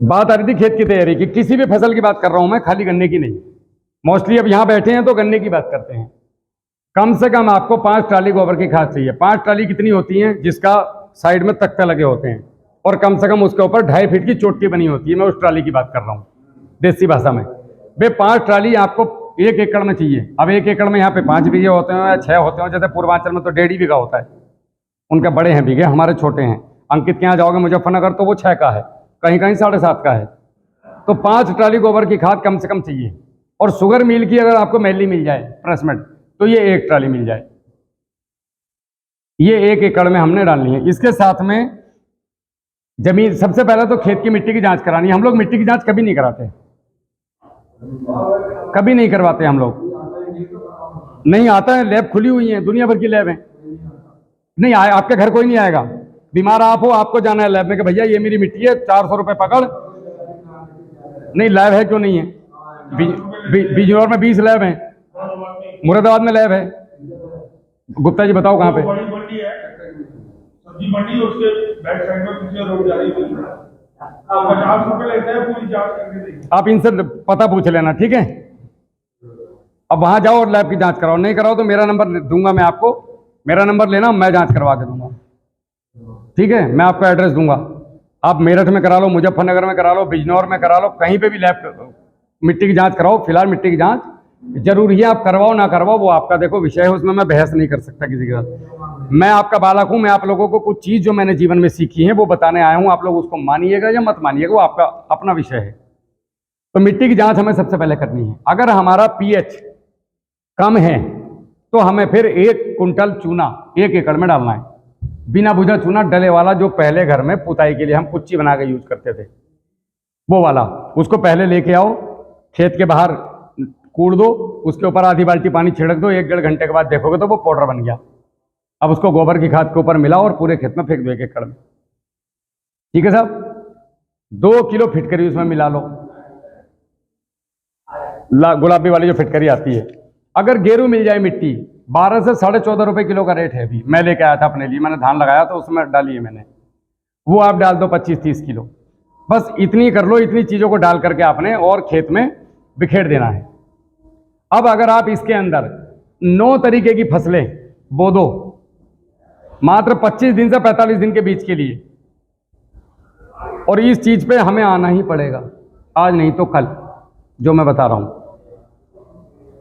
बात आ रही थी खेत की तैयारी की, किसी भी फसल की बात कर रहा हूं मैं, खाली गन्ने की नहीं। मोस्टली अब यहां बैठे हैं तो गन्ने की बात करते हैं। कम से कम आपको 5 ट्राली गोबर की खाद चाहिए। 5 ट्राली कितनी होती है, जिसका साइड में तख्ते लगे होते हैं और कम से कम उसके ऊपर 2.5 फीट की चोटी बनी होती है। मैं उस ट्राली की बात कर रहा हूँ देसी भाषा में। वे 5 ट्राली आपको 1 एकड़ में चाहिए। अब 1 एकड़ में यहाँ पे 5 बीघे होते हैं या 6 होते हैं, जैसे पूर्वांचल में तो 1.5 बीघा होता है, उनके बड़े हैं बीघे, हमारे छोटे हैं। अंकित के यहाँ जाओगे मुजफ्फरनगर तो वो 6 का है, कहीं कहीं 7.5 का है। तो 5 ट्राली गोबर की खाद कम से कम चाहिए। और शुगर मिल की अगर आपको मैली मिल जाए प्रेसमेंट, तो ये 1 ट्राली मिल जाए। ये 1 एकड़ में हमने डालनी है। इसके साथ में जमीन, सबसे पहले तो खेत की मिट्टी की जांच करानी है। हम लोग मिट्टी की जांच कभी नहीं कराते, कभी नहीं करवाते हम लोग। नहीं आता है, लैब खुली हुई है, दुनिया भर की लैब है। नहीं आए, आपके घर कोई नहीं आएगा। बीमार आप हो, आपको जाना है लैब में कि भैया ये मेरी मिट्टी है, 400 रुपये पकड़। नहीं, लैब है, क्यों नहीं है? बिजनौर में 20 लैब है, मुरादाबाद में लैब है। गुप्ता जी बताओ कहाँ पे? बड़ी मंडी है, सब्जी मंडी, उसके बैक साइड में पीछे रोड जा रही है। 50 रुपए लेते हैं पूरी जांच करके। आप इनसे पता पूछ लेना, ठीक है? अब वहां जाओ और लैब की जांच कराओ। नहीं कराओ तो मेरा नंबर दूंगा मैं आपको, मेरा नंबर लेना, मैं जांच करवा के दूंगा, ठीक है? मैं आपको एड्रेस दूंगा, आप मेरठ में करा लो, मुजफ्फरनगर में करा लो, बिजनौर में करा लो, कहीं पे भी लैब मिट्टी की जांच कराओ। फिलहाल मिट्टी की जांच जरूरी है, आप करवाओ ना करवाओ वो आपका देखो विषय है, उसमें मैं बहस नहीं कर सकता किसी के साथ। मैं आपका बालक हूं, मैं आप लोगों को कुछ चीज जो मैंने जीवन में सीखी है वो बताने आया हूं। आप लोग उसको मानिएगा या मत मानिएगा, वो आपका अपना विषय है। तो मिट्टी की जांच हमें सबसे पहले करनी है। अगर हमारा पीएच कम है तो हमें फिर 1 कुंटल चूना 1 एकड़ में डालना है, बिना भुजा चूना, डले वाला, जो पहले घर में पुताई के लिए हम कुच्ची बना के यूज करते थे, वो वाला। उसको पहले लेके आओ, खेत के बाहर कूड़ दो, उसके ऊपर आधी बाल्टी पानी छिड़क दो, 1 डेढ़ घंटे के बाद देखोगे तो वो पाउडर बन गया। अब उसको गोबर की खाद के ऊपर मिलाओ और पूरे खेत में फेंक दो 1 एकड़ में, ठीक है साहब? 2 किलो फिटकरी उसमें मिला लो, गुलाबी वाली जो फिटकरी आती है। अगर गेरू मिल जाए मिट्टी, 12 से 14.5 रुपए किलो का रेट है अभी। मैं लेके आया था अपने लिए, मैंने धान लगाया तो उसमें डाली है मैंने, वो आप डाल दो 25-30 किलो। बस इतनी कर लो, इतनी चीजों को डाल करके आपने और खेत में बिखेर देना है। अब अगर आप इसके अंदर 9 तरीके की फसलें बो दो, मात्र 25 दिन से 45 दिन के बीच के लिए, और इस चीज पे हमें आना ही पड़ेगा, आज नहीं तो कल, जो मैं बता रहा हूं।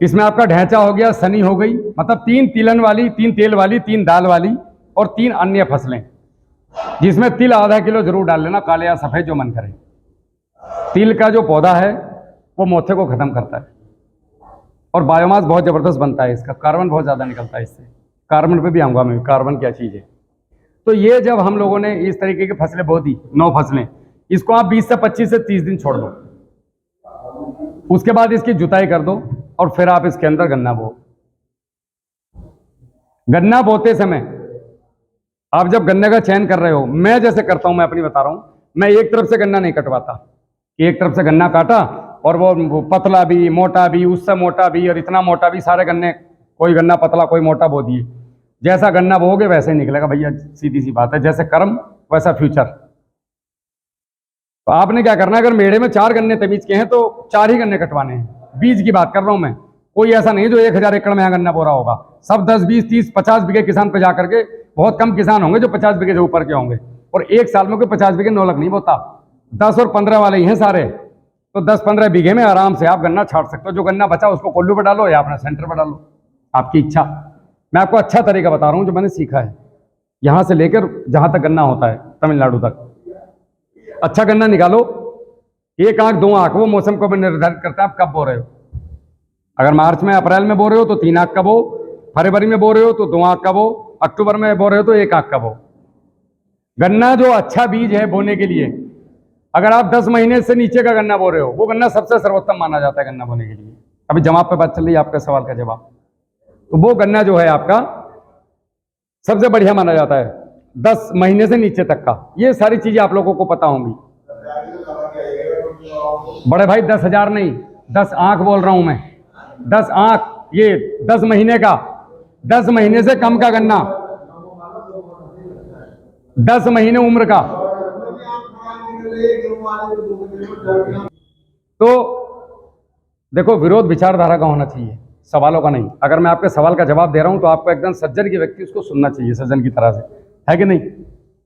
इसमें आपका ढैंचा हो गया, सनी हो गई, मतलब 3 तिलन वाली, 3 तेल वाली, 3 दाल वाली और 3 अन्य फसलें, जिसमें तिल आधा किलो जरूर डाल लेना, काले या सफेद जो मन करे। तिल का जो पौधा है वो मोथे को खत्म करता है और बायोमास बहुत जबरदस्त बनता है इसका, कार्बन बहुत ज्यादा निकलता है इससे। कार्बन पे भी आऊंगा मैं, कार्बन क्या चीज है। तो ये जब हम लोगों ने इस तरीके की फसलें बो दी, 9 फसलें, इसको आप 20 से 25 से 30 दिन छोड़ दो, उसके बाद इसकी जुताई कर दो और फिर आप इसके अंदर गन्ना बो। गन्ना बोते समय आप जब गन्ने का चयन कर रहे हो, मैं जैसे करता हूं, मैं अपनी बता रहा हूं, मैं एक तरफ से गन्ना नहीं कटवाता, एक तरफ से गन्ना काटा और वो पतला भी, मोटा भी, उससे मोटा भी और इतना मोटा भी, सारे गन्ने, कोई गन्ना पतला कोई मोटा बो दिए। जैसा गन्ना बोगे वैसे ही निकलेगा भैया, सीधी सी बात है, जैसे कर्म वैसा फ्यूचर। तो आपने क्या करना है, अगर मेढ़े में 4 गन्ने तमीज के हैं तो 4 ही गन्ने कटवाने हैं। बीज की बात कर रहा हूं मैं, कोई ऐसा नहीं जो 1000 एकड़ में यहाँ गन्ना बो रहा होगा। सब 10, 20, 30, 50 बीघे किसान पे जाकर के, बहुत कम किसान होंगे जो 50 बीघे से ऊपर के होंगे, और एक साल में कोई 50 बीघे नौलख नहीं बोता, 10 और 15 वाले ही हैं सारे। तो 10-15 बीघे में आराम से आप गन्ना छाट सकते हो। जो गन्ना बचा उसको कोल्लू पर डालो या अपना सेंटर पर डालो, आपकी इच्छा। मैं आपको अच्छा तरीका बता रहा हूँ जो मैंने सीखा है, यहाँ से लेकर जहाँ तक गन्ना होता है तमिलनाडु तक। अच्छा गन्ना निकालो, 1 आंख 2 आंख, वो मौसम को भी निर्धारित करता है आप कब बो रहे हो। अगर मार्च में अप्रैल में बो रहे हो तो 3 आंख का बो, फरवरी में बो रहे हो तो 2 आंख का बो, अक्टूबर में बो रहे हो तो 1 आंख का बो। गन्ना जो अच्छा बीज है बोने के लिए, अगर आप 10 महीने से नीचे का गन्ना बो रहे हो, वो गन्ना सबसे सर्वोत्तम माना जाता है गन्ना बोने के लिए। अभी जवाब पे बात चल रही है, आपका सवाल का जवाब। तो वो गन्ना जो है आपका सबसे बढ़िया माना जाता है 10 महीने से नीचे तक का। ये सारी चीजें आप लोगों को पता होंगी। बड़े भाई 10,000 नहीं, 10 आंख बोल रहा हूं मैं, 10 आंख, ये 10 महीने का, 10 महीने से कम का गन्ना, 10 महीने उम्र का, तो देखो, विरोध विचारधारा का होना चाहिए, सवालों का नहीं। अगर मैं आपके सवाल का जवाब दे रहा हूं तो आपको एकदम सज्जन की व्यक्ति उसको सुनना चाहिए, सज्जन की तरह से, है कि नहीं?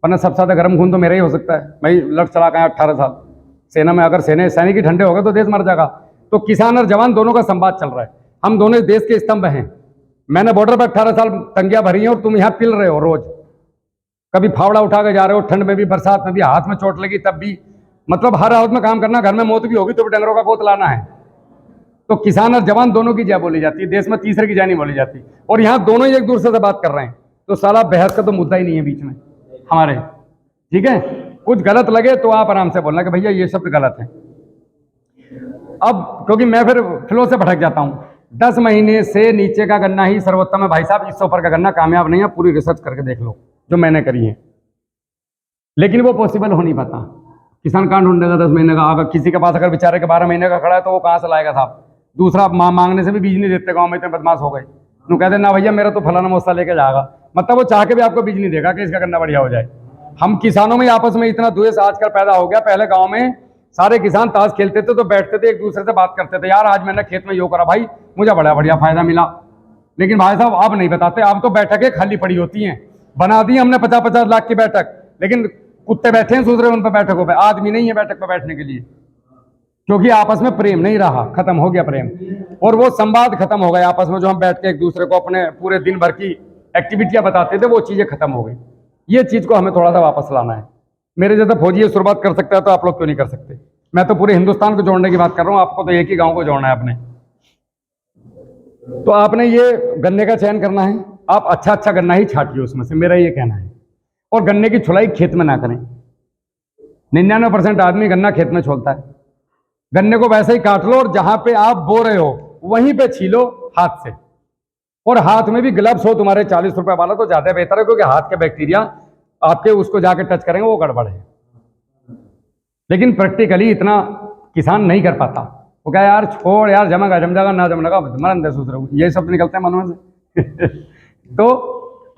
वरना सबसे ज्यादा गर्म खून तो मेरा ही हो सकता है। मैं लड़ चला गया 18 साल सेना में। अगर सैनिक ही ठंडे हो गए तो देश मर जाएगा। तो किसान और जवान दोनों का संवाद चल रहा है। हम दोनों देश के स्तंभ हैं। मैंने बॉर्डर पर 18 साल तंगियां भरी हैं और तुम यहाँ पिल रहे हो रोज। कभी फावड़ा उठा के जा रहे हो, ठंड में भी, बरसात में भी, हाथ में चोट लगी तब भी। मतलब हर हालत में काम करना, घर में मौत भी होगी तो भी डंगरों का गोत लाना है। तो किसान और जवान दोनों की जय बोली जाती है, देश में तीसरे की जय नहीं बोली जाती। और यहाँ दोनों ही एक दूसरे से बात कर रहे हैं, तो साला बहस का तो मुद्दा ही नहीं है बीच में हमारे। ठीक है, कुछ गलत लगे तो आप आराम से बोलना कि भैया ये शब्द गलत है। अब क्योंकि मैं फिर फ्लो से भटक जाता हूं। 10 महीने से नीचे का गन्ना ही सर्वोत्तम है भाई साहब, इससे ऊपर का गन्ना कामयाब नहीं है। पूरी रिसर्च करके देख लो जो मैंने करी है। लेकिन वो पॉसिबल हो नहीं पाता। किसान कहाँ ढूंढेगा 10 महीने का? अगर किसी के पास अगर बेचारे के 12 महीने का खड़ा है तो वो कहाँ से लाएगा साहब? दूसरा मांगने से भी बीज नहीं देते, गाँव में इतने बदमाश हो गए। तू कहते ना भैया मेरा तो फलाना मौसा लेके जाएगा, मतलब वो चाह के भी आपको बीज नहीं देगा कि इसका गन्ना बढ़िया हो जाए। हम किसानों में आपस में इतना द्वेष आजकल पैदा हो गया। पहले गाँव में सारे किसान ताश खेलते थे तो बैठते थे, एक दूसरे से बात करते थे, यार आज मैंने खेत में यो करा भाई, मुझे बड़ा बढ़िया फायदा मिला। लेकिन भाई साहब अब नहीं बताते, अब तो बैठकें खाली पड़ी होती हैं। बना दी हमने 50-50 लाख की बैठक, लेकिन कुत्ते बैठे हैं दूसरे उन पर बैठकों पे, आदमी नहीं है बैठक पर बैठने के लिए। क्योंकि आपस में प्रेम नहीं रहा, खत्म हो गया प्रेम, और वो संवाद खत्म हो गया आपस में। जो हम बैठ के एक दूसरे को अपने पूरे दिन भर की एक्टिविटियां बताते थे, वो चीजें खत्म हो गई। ये चीज को हमें थोड़ा सा वापस लाना है। मेरे जैसा फौजी शुरुआत कर सकता है तो आप लोग क्यों नहीं कर सकते? मैं तो पूरे हिंदुस्तान को जोड़ने की बात कर रहा हूं, आपको तो एक ही गांव को जोड़ना है अपने। तो आपने ये गन्ने का चयन करना है, आप अच्छा अच्छा गन्ना ही छाटिए उसमें से, मेरा ये कहना है। और गन्ने की छुलाई खेत में ना करें। 99% आदमी गन्ना खेत में छोलता है। गन्ने को वैसे ही काट लो और जहां पे आप बो रहे हो वहीं पे छीलो हाथ से। और हाथ में भी ग्लव्स हो तुम्हारे 40 रुपए वाला तो ज्यादा बेहतर है, क्योंकि हाथ के बैक्टीरिया आपके उसको जाके टच करेंगे, वो गड़बड़ है। लेकिन प्रैक्टिकली इतना किसान नहीं कर पाता। वो क्या यार छोड़ यार, जमेगा जम जाएगा, ना जमेगा मरन दे सूत्र, ये शब्द निकलते हैं मनों से। तो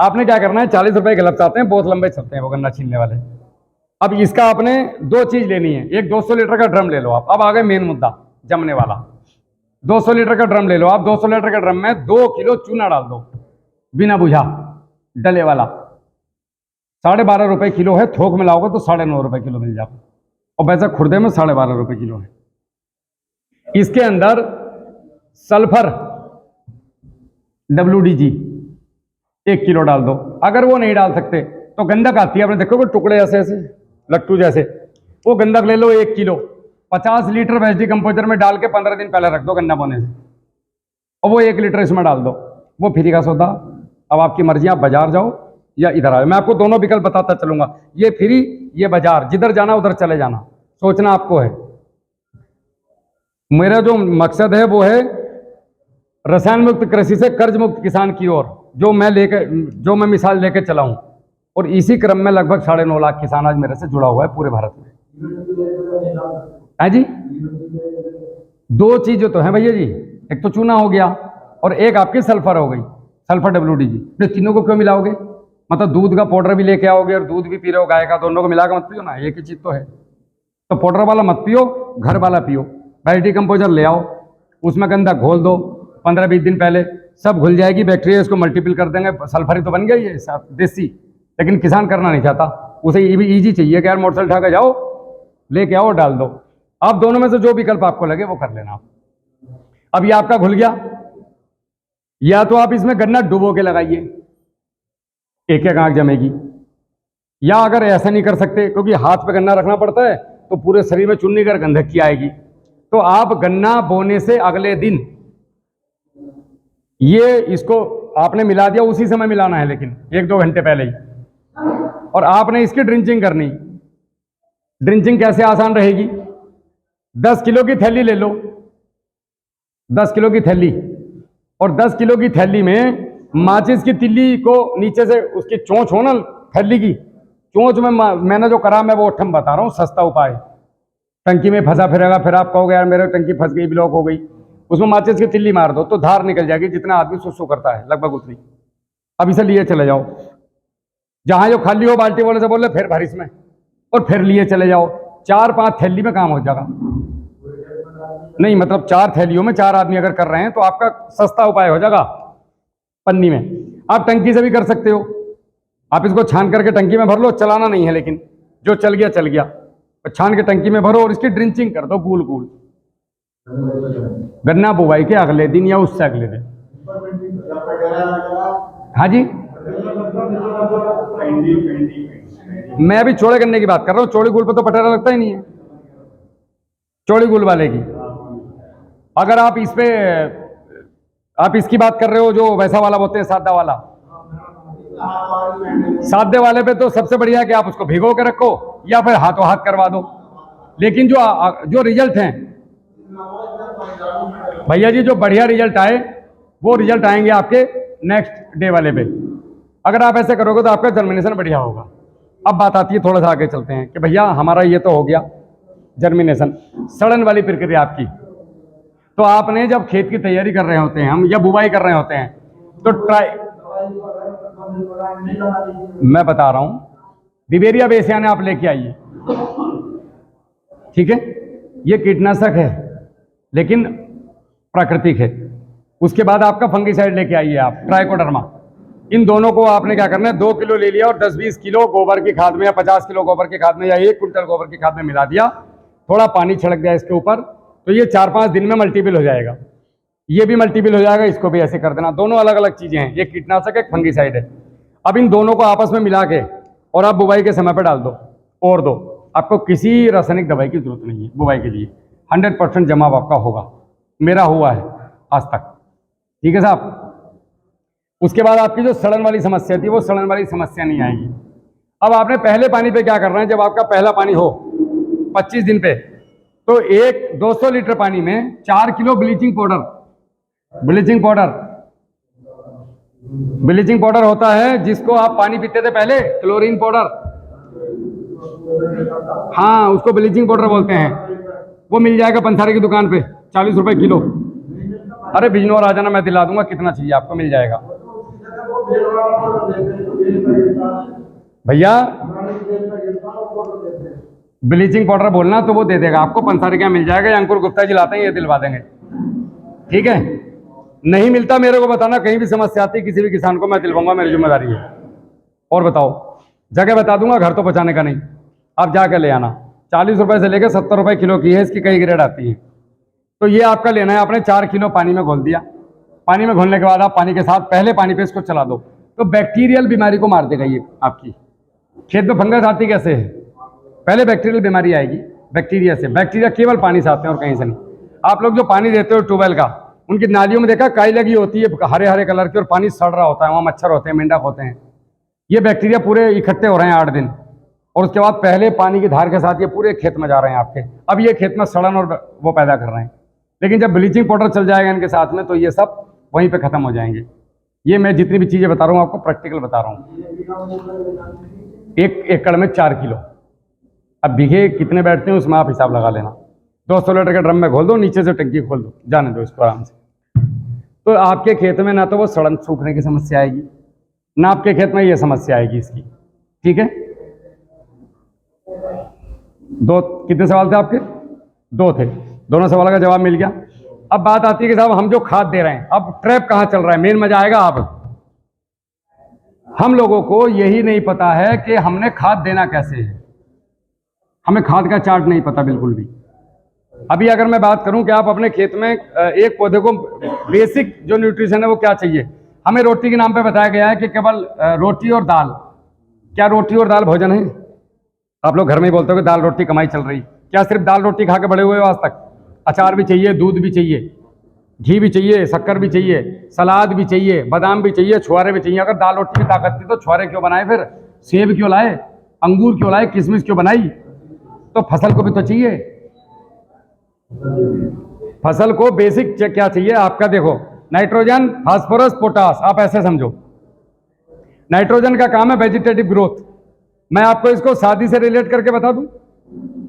आपने क्या करना है, 40 रुपए ग्लव्स आते हैं, बहुत लंबे चलते हैं वो गन्ना छीलने वाले। अब इसका आपने 2 चीज लेनी है। एक 200 लीटर का ड्रम ले लो आप। अब आ गए मेन मुद्दा, जमने वाला। 200 लीटर का ड्रम ले लो आप। 200 लीटर के ड्रम में 2 किलो चूना डाल दो, बिना बुझा, डले वाला। 12.5 रुपए किलो है, थोक में लाओगे तो 9.5 रुपए किलो मिल जाएगा, और वैसे खुर्दे में 12.5 रुपए किलो है। इसके अंदर सल्फर WDG 1 किलो डाल दो। अगर वो नहीं डाल सकते तो गंधक आती है, आपने देखोगे टुकड़े ऐसे ऐसे लट्टू जैसे, वो गंधक ले लो 1 किलो। 50 लीटर वेस्टी कंपोजर में डाल के 15 दिन पहले रख दो गन्ना बोने से, और वो 1 लीटर इसमें डाल दो। वो फ्री का सौदा। अब आपकी मर्जी, आप बाजार जाओ या इधर आओ। मैं आपको दोनों विकल्प बताता चलूंगा, ये फ्री ये बाजार, जिधर जाना उधर चले जाना, सोचना आपको है। मेरा जो मकसद है वो है रसायन मुक्त कृषि से कर्ज मुक्त किसान की ओर, जो मैं मिसाल लेके चला हूं। और इसी क्रम में लगभग 9.5 लाख किसान आज मेरे से जुड़ा हुआ है पूरे भारत में। है जी, 2 चीजें तो हैं भैया जी, एक तो चूना हो गया और एक आपकी सल्फर हो गई, सल्फर WDG। तो तीनों को क्यों मिलाओगे? मतलब दूध का पाउडर भी लेके आओगे और दूध भी पी रहे हो गाय का, दोनों को मिला के मत पियो ना, एक ही चीज तो है। तो पाउडर वाला मत पियो, घर वाला पियो। वेस्टी कंपोजर ले आओ, उसमें गंदा घोल दो 15-20 दिन पहले, सब घुल जाएगी, बैक्टीरिया इसको मल्टीपल कर देंगे, सल्फर ही तो बन गई है देसी। लेकिन किसान करना नहीं चाहता, उसे ये भी ईजी चाहिए कि यार मोटरसाइकिल उठा के जाओ, लेके आओ, डाल दो। आप दोनों में से जो विकल्प आपको लगे वो कर लेना। अब ये आपका घुल गया, या तो आप इसमें गन्ना डुबो के लगाइए, एक एक आंख जमेगी। या अगर ऐसा नहीं कर सकते क्योंकि हाथ पे गन्ना रखना पड़ता है तो पूरे शरीर में चुन्नी कर गंधक की आएगी, तो आप गन्ना बोने से अगले दिन ये इसको आपने मिला दिया, उसी समय मिलाना है लेकिन 1-2 घंटे पहले ही। और आपने इसकी ड्रिंचिंग करनी। ड्रिंचिंग कैसे आसान रहेगी? 10 किलो की थैली ले लो, 10 किलो की थैली, और 10 किलो की थैली में माचिस की तिल्ली को नीचे से उसकी चोंच हो ना थैली की, चोंच में मैंने जो करा मैं वो ठम बता रहा हूँ, सस्ता उपाय। टंकी में फंसा फिरेगा, फिर आप कहोगे यार मेरे टंकी फंस गई, ब्लॉक हो गई। उसमें माचिस की तिल्ली मार दो तो धार निकल जाएगी, जितना आदमी सुसु करता है लगभग उतनी। अब इसे लिए चले जाओ, जहां जो खाली हो बाल्टी वाले से बोले फिर भर इसमें, और फिर लिए चले जाओ। 4-5 थैली में काम हो जाएगा। नहीं मतलब 4 थैलियों में 4 आदमी अगर कर रहे हैं तो आपका सस्ता उपाय हो जाएगा पन्नी में। आप टंकी से भी कर सकते हो, आप इसको छान करके टंकी में भर लो, चलाना नहीं है, लेकिन जो चल गया चल गया, तो छान के टंकी में भरो और इसकी ड्रिंचिंग कर दो कूल कूल। गन्ना बुवाई के अगले दिन या उससे अगले दिन। हाँ जी, मैं अभी चौड़े गन्ने की बात कर रहा हूँ, चौड़ी गुल पर तो पटेरा लगता ही नहीं है, चौड़ी गुल वाले की। अगर आप इस पे आप इसकी बात कर रहे हो जो वैसा वाला बोलते हैं, सादा वाला, सादे वाले पे तो सबसे बढ़िया है कि आप उसको भिगो के रखो या फिर हाथों हाथ करवा दो। लेकिन जो रिजल्ट हैं भैया जी, जो बढ़िया रिजल्ट आए वो रिजल्ट आएंगे आपके नेक्स्ट डे वाले पे। अगर आप ऐसे करोगे तो आपका जर्मिनेशन बढ़िया होगा। अब बात आती है, थोड़ा सा आगे चलते हैं कि भैया हमारा ये तो हो गया जर्मिनेशन, सड़न वाली प्रक्रिया आपकी। तो आपने जब खेत की तैयारी कर रहे होते हैं हम या बुवाई कर रहे होते हैं तो मैं बता रहा हूं, बिवेरिया बेसियाना आप लेके आइए, ठीक है, ये कीटनाशक है लेकिन प्राकृतिक है। उसके बाद आपका फंगिसाइड लेके आइए आप, ट्राइकोडर्मा। इन दोनों को आपने क्या करना है, 2 किलो ले लिया और 10-20 किलो गोबर की खाद में या 50 किलो गोबर की खाद में या 1 क्विंटल गोबर की खाद में मिला दिया, थोड़ा पानी छिड़क दिया इसके ऊपर, तो ये 4-5 दिन में मल्टीपल हो जाएगा। ये भी मल्टीपल हो जाएगा, इसको भी ऐसे कर देना। दोनों अलग अलग चीजें हैं, ये कीटनाशक है, फंगिसाइड है। अब इन दोनों को आपस में मिला के और आप बुवाई के समय पर डाल दो और दो। आपको किसी रासायनिक दवाई की जरूरत नहीं है बुवाई के लिए, 100% जमाव आपका होगा, मेरा हुआ है आज तक, ठीक है साहब। उसके बाद आपकी जो सड़न वाली समस्या थी वो सड़न वाली समस्या नहीं आएगी। अब आपने पहले पानी पे क्या करना है, जब आपका पहला पानी हो 25 दिन पे, तो 200 लीटर पानी में 4 किलो ब्लीचिंग पाउडर होता है जिसको आप पानी पीते थे पहले, क्लोरीन पाउडर, हाँ उसको ब्लीचिंग पाउडर बोलते हैं। वो मिल जाएगा पंसारी की दुकान पे 40 रुपए किलो। अरे बिजनौर आ जाना, मैं दिला दूंगा, कितना चाहिए आपको मिल जाएगा भैया। ब्लीचिंग पाउडर बोलना तो वो दे देगा आपको, पंसारी का मिल जाएगा, या अंकुर गुप्ता जी लाते हैं, ये दिलवा देंगे, ठीक है। नहीं मिलता मेरे को बताना, कहीं भी समस्या आती है किसी भी किसान को मैं दिलवाऊंगा, मेरी जिम्मेदारी है। और बताओ, जगह बता दूंगा, घर तो पहुंचाने का नहीं, आप जाकर ले आना। 40 रुपए से लेकर 70 रुपए किलो की है, इसकी कई ग्रेड आती है। तो ये आपका लेना है, आपने 4 किलो पानी में घोल दिया। पानी में घोलने के बाद आप पानी के साथ पहले पानी पे इसको चला दो, तो बैक्टीरियल बीमारी को मार देगा ये आपकी। खेत में फंगस आती कैसे है, पहले बैक्टीरियल बीमारी आएगी बैक्टीरिया से। बैक्टीरिया केवल पानी से आते हैं और कहीं से नहीं। आप लोग जो पानी देते हो ट्यूबवेल का, उनकी नालियों में देखा काई लगी होती है हरे हरे कलर की, और पानी सड़ रहा होता है, वहाँ मच्छर होते हैं, मेंढक होते हैं। ये बैक्टीरिया पूरे इकट्ठे हो रहे हैं 8 दिन, और उसके बाद पहले पानी की धार के साथ ये पूरे खेत में जा रहे हैं आपके। अब ये खेत में सड़न और वो पैदा कर रहे हैं। लेकिन जब ब्लीचिंग पाउडर चल जाएगा इनके साथ में, तो ये सब वहीं पे खत्म हो जाएंगे। ये मैं जितनी भी चीजें बता रहा हूँ आपको प्रैक्टिकल बता रहा हूँ। 1 एकड़ में 4 किलो। अब बीघे कितने बैठते हैं उसमें आप हिसाब लगा लेना। 200 लीटर के ड्रम में घोल दो, नीचे से टंकी खोल दो, जाने दो इसको आराम से। तो आपके खेत में ना तो वो सड़न सूखने की समस्या आएगी, ना आपके खेत में ये समस्या आएगी इसकी, ठीक है। कितने सवाल थे आपके? 2 थे, दोनों सवालों का जवाब मिल गया। अब बात आती है कि साहब हम जो खाद दे रहे हैं, अब ट्रैप कहाँ चल रहा है, मेन मजा आएगा। अब हम लोगों को यही नहीं पता है कि हमने खाद देना कैसे है, हमें खाद का चार्ट नहीं पता बिल्कुल भी। अभी अगर मैं बात करूं कि आप अपने खेत में एक पौधे को बेसिक जो न्यूट्रिशन है वो क्या चाहिए, हमें रोटी के नाम पे बताया गया है कि केवल रोटी और दाल। क्या रोटी और दाल भोजन है? आप लोग घर में ही बोलते हो कि दाल रोटी कमाई चल रही। क्या सिर्फ दाल रोटी खा के बड़े हुए हो आज तक? अचार भी चाहिए, दूध भी चाहिए, घी भी चाहिए, शक्कर भी चाहिए, सलाद भी चाहिए, बादाम भी चाहिए, छुहारे भी चाहिए। अगर दाल रोटी की ताकत थी तो छुहारे क्यों बनाए, फिर सेब क्यों लाए, अंगूर क्यों लाए, किशमिश क्यों बनाई? तो फसल को भी तो चाहिए। फसल को बेसिक क्या चाहिए आपका? देखो, नाइट्रोजन, फास्फोरस, पोटास। आप ऐसे समझो, नाइट्रोजन का काम है वेजिटेटिव ग्रोथ। मैं आपको इसको शादी से रिलेट करके बता दूं,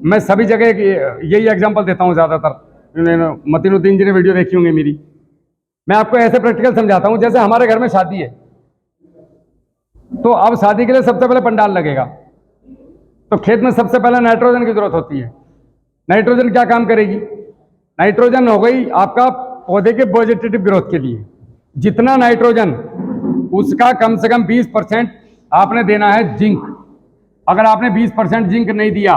मैं सभी जगह यही एग्जांपल देता हूं ज्यादातर। मतीनुद्दीन जी ने वीडियो देखी होंगी मेरी। मैं आपको ऐसे प्रैक्टिकल समझाता हूं, जैसे हमारे घर में शादी है, तो अब शादी के लिए सबसे पहले पंडाल लगेगा, तो खेत में सबसे पहले नाइट्रोजन की जरूरत होती है। नाइट्रोजन क्या काम करेगी? नाइट्रोजन हो गई आपका पौधे के वेजिटेटिव ग्रोथ के लिए। जितना नाइट्रोजन, उसका कम से कम 20% आपने देना है जिंक। अगर आपने 20% जिंक नहीं दिया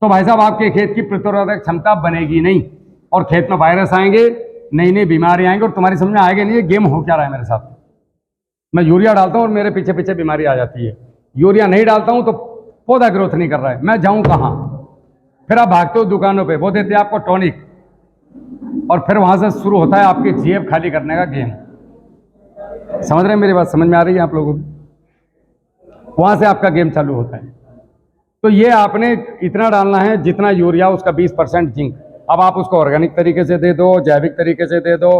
तो भाई साहब आपके खेत की प्रतिरोधक क्षमता बनेगी नहीं, और खेत में वायरस आएंगे, नई नई बीमारी आएंगे, और तुम्हारी समझ में आएगा नहीं ये गेम हो क्या रहा है मेरे साथ। मैं यूरिया डालता हूँ और मेरे पीछे पीछे बीमारी आ जाती है। यूरिया नहीं डालता हूँ तो पौधा ग्रोथ नहीं कर रहा है, मैं जाऊँ कहाँ? फिर आप भागते हो दुकानों पे, वो देते हैं आपको टॉनिक, और फिर वहां से शुरू होता है आपकी जेब खाली करने का गेम। समझ रहे हैं मेरी बात? समझ में आ रही है आप लोगों को? वहां से आपका गेम चालू होता है। तो ये आपने इतना डालना है जितना यूरिया, उसका 20% जिंक। अब आप उसको ऑर्गेनिक तरीके से दे दो, जैविक तरीके से दे दो,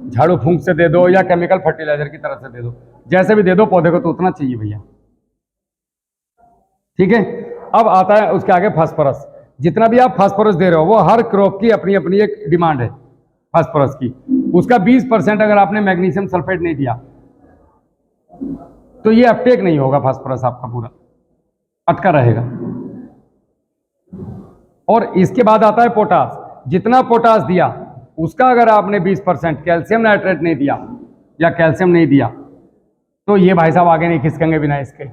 झाड़ू फूंक से दे दो, या केमिकल फर्टिलाइजर की तरह से दे दो, जैसे भी दे दो, पौधे को तो उतना चाहिए भैया। ठीक है। अब आता है उसके आगे फास्फोरस। जितना भी आप फास्फोरस दे रहे हो, वो हर क्रॉप की अपनी अपनी एक डिमांड है फास्फोरस की। उसका 20% अगर आपने मैग्नीशियम सल्फेट नहीं दिया तो ये अपटेक नहीं होगा, फास्फोरस आपका पूरा अटका रहेगा। और इसके बाद आता है पोटास। जितना पोटास दिया उसका अगर आपने 20% कैल्शियम नाइट्रेट नहीं दिया या कैल्शियम नहीं दिया तो ये भाई साहब आगे नहीं खिसकेंगे बिना इसके।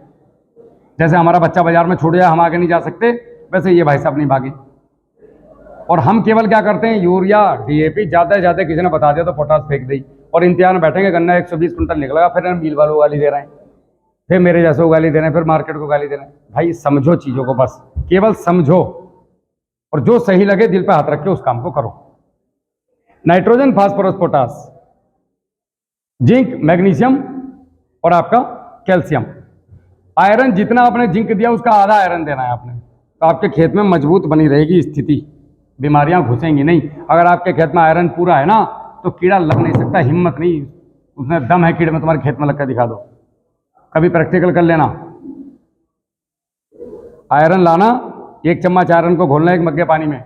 जैसे हमारा बच्चा बाजार में छूट जाए, हम आगे नहीं जा सकते, वैसे ये भाई साहब नहीं भागे। और हम केवल क्या करते हैं, यूरिया डीएपी ज़्यादा से ज़्यादा किसी ने बता दिया तो पोटास फेंक दी, और इंतजार में बैठेंगे गन्ना 120 कुंटल निकलेगा, फिर मिल वालों गाली दे रहे हैं, फिर मेरे जैसे को गाली दे रहे हैं, फिर मार्केट को गाली दे रहे हैं। भाई समझो चीज़ों को, बस केवल समझो, और जो सही लगे दिल पे हाथ रख के उस काम को करो। Nitrogen, phosphorus, potash, zinc, magnesium और आपका कैल्शियम। आयरन जितना आपने जिंक दिया उसका आधा आयरन देना है आपने, तो आपके खेत में मजबूत बनी रहेगी स्थिति, बीमारियां घुसेंगी नहीं। अगर आपके खेत में आयरन पूरा है ना तो कीड़ा लग नहीं सकता, हिम्मत नहीं, उसमें दम है कीड़े में, तुम्हारे खेत में लग कर दिखा दो, कभी प्रैक्टिकल कर लेना। आयरन लाना, 1 चम्मच आयरन को घोलना 1 मग्गे पानी में,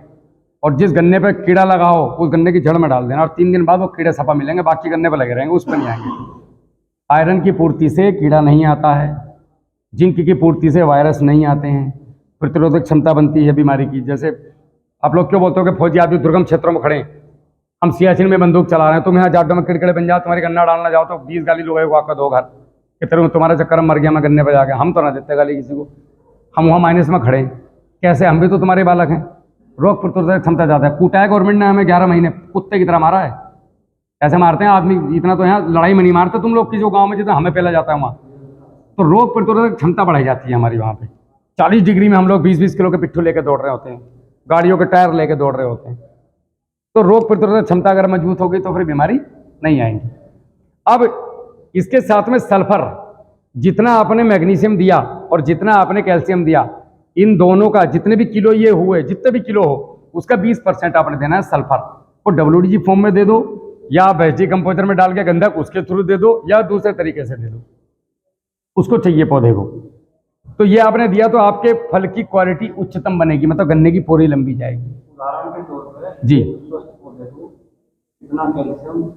और जिस गन्ने पे कीड़ा लगा हो उस गन्ने की जड़ में डाल देना, और 3 दिन बाद वो कीड़े सफा मिलेंगे, बाकी गन्ने पर लगे रहेंगे, उस पर नहीं आएंगे। आयरन की पूर्ति से कीड़ा नहीं आता है, जिंक की पूर्ति से वायरस नहीं आते हैं, प्रतिरोधक क्षमता बनती है बीमारी की। जैसे आप लोग क्यों बोलते हो कि फौजी आदमी दुर्गम क्षेत्रों में खड़े हैं, हम सियाचिन में बंदूक चला रहे हैं, तुम यहाँ जाडो में किड़किड़े बन जाओ, तुम्हारी गन्ना डालना जाओ तो 20 गाली लोगों को आकर 2 घर कि तुम्हारा चक्कर में मर गया मैं गन्ने पर जाके। हम तो ना देते गाली किसी को, हम वहाँ माइनस में खड़े हैं। कैसे? हम भी तो तुम्हारे बालक हैं। रोग प्रतिरोधक क्षमता ज़्यादा है। कूटा है गवर्नमेंट ने हमें 11 महीने, कुत्ते की तरह मारा है। ऐसे मारते हैं आदमी, इतना तो यहाँ लड़ाई में नहीं मारते तुम लोग की जो गाँव में जितना हमें पहला जाता है वहाँ। तो रोग प्रतिरोधक क्षमता बढ़ाई जाती है हमारी वहाँ पे। 40 डिग्री में हम लोग 20-20 किलो के पिट्ठू लेके दौड़ रहे होते हैं, गाड़ियों के टायर लेके दौड़ रहे होते हैं। तो रोग प्रतिरोधक क्षमता अगर मजबूत होगी तो फिर बीमारी नहीं आएंगी। अब इसके साथ में सल्फर, जितना आपने मैग्नीशियम दिया और जितना आपने कैल्शियम दिया, इन दोनों का जितने भी किलो ये हुए, जितने भी किलो हो, उसका 20% आपने देना है सल्फर। वो WDG फॉर्म में दे दो, या वेस्टी कंपोजर में डाल के गंधक उसके थ्रू दे दो, या दूसरे तरीके से दे दो, उसको चाहिए पौधे को। तो ये आपने दिया तो आपके फल की क्वालिटी उच्चतम बनेगी, मतलब गन्ने की पोरी लंबी जाएगी। उदाहरण के तौर पर जी स्वस्थ पौधे को कितना कैल्शियम और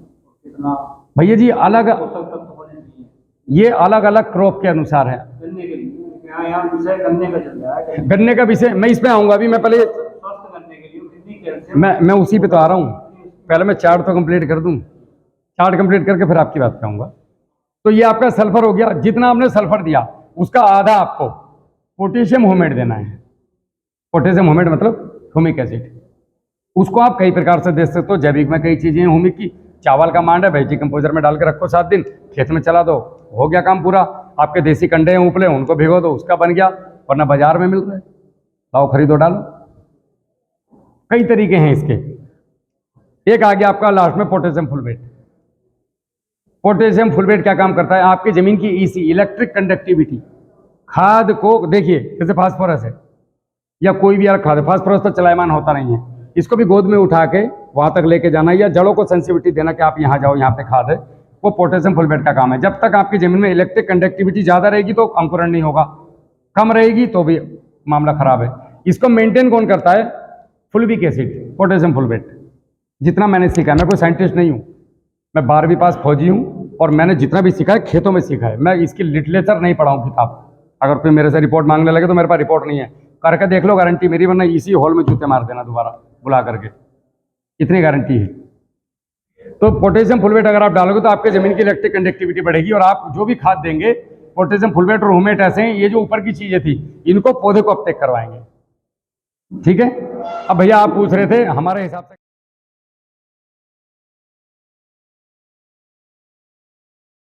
कितना भैया जी अलग, पोषक तत्व होने चाहिए, ये अलग अलग क्रॉप के अनुसार है। गन्ने के लिए यहाँ विषय गन्ने का चल रहा है। गन्ने का विषय मैं इस पे आऊंगा अभी, मैं पहले स्वस्थ गन्ने के लिए कितनी कैल्शियम, मैं उसी पे तो आ रहा हूँ। पहले मैं चार्ट तो कंप्लीट कर दूं, चार्ट कंप्लीट करके फिर आपकी बात पे आऊंगा। तो ये आपका सल्फर हो गया। जितना आपने सल्फर दिया उसका आधा आपको पोटेशियम होमेट देना है। पोटेशियम होमेट मतलब ह्यूमिक एसिड। उसको आप कई प्रकार से दे सकते हो, जैविक में कई चीजें हैं ह्यूमिक की। चावल का मांड है, वेजी कंपोजर में डाल के रखो 7 दिन, खेत में चला दो, हो गया काम पूरा। आपके देसी कंडे हैं उपले, उनको भिगो दो, उसका बन गया। वरना बाजार में मिल रहा है, लाओ खरीदो डालो। कई तरीके हैं इसके। एक आ गया आपका लास्ट में पोटेशियम फुलवेट। पोटेशियम फुलवेट क्या काम करता है? आपकी जमीन की ईसी, इलेक्ट्रिक कंडक्टिविटी, खाद को देखिए, जैसे फास्फोरस है या कोई भी खाद है, फास्फोरस तो चलायमान होता नहीं है, इसको भी गोद में उठा के वहां तक लेके जाना, या जड़ों को सेंसिटिविटी देना कि आप यहाँ जाओ, यहाँ पे खाद है, वो पोटेशियम फुलवेट का काम है। जब तक आपकी जमीन में इलेक्ट्रिक कंडक्टिविटी ज्यादा रहेगी तो अंकुरण नहीं होगा, कम रहेगी तो भी मामला खराब है। इसको मेंटेन कौन करता है? Fulvic acid, potassium fulvate. जितना मैंने सीखा है, मैं कोई साइंटिस्ट नहीं हूँ, मैं 12वीं पास फौजी हूँ, और मैंने जितना भी सीखा है खेतों में सीखा है। मैं इसकी लिटरेचर नहीं पढ़ा हूँ किताब, अगर कोई मेरे से रिपोर्ट मांगने लगे तो मेरे पास रिपोर्ट नहीं है, करके देख लो, गारंटी मेरी, वरना इसी हॉल में जूते मार देना दोबारा बुला करके, इतनी गारंटी है। तो पोटेशियम फुलवेट अगर आप डालोगे तो आपके ज़मीन की इलेक्ट्रिक कंडक्टिविटी बढ़ेगी, और आप जो भी खाद देंगे, पोटेशियम फुलवेट और ह्यूमेट ऐसे हैं, ये जो ऊपर की चीज़ें थी इनको पौधे को अपटेक करवाएंगे। ठीक है। अब भैया आप पूछ रहे थे हमारे हिसाब से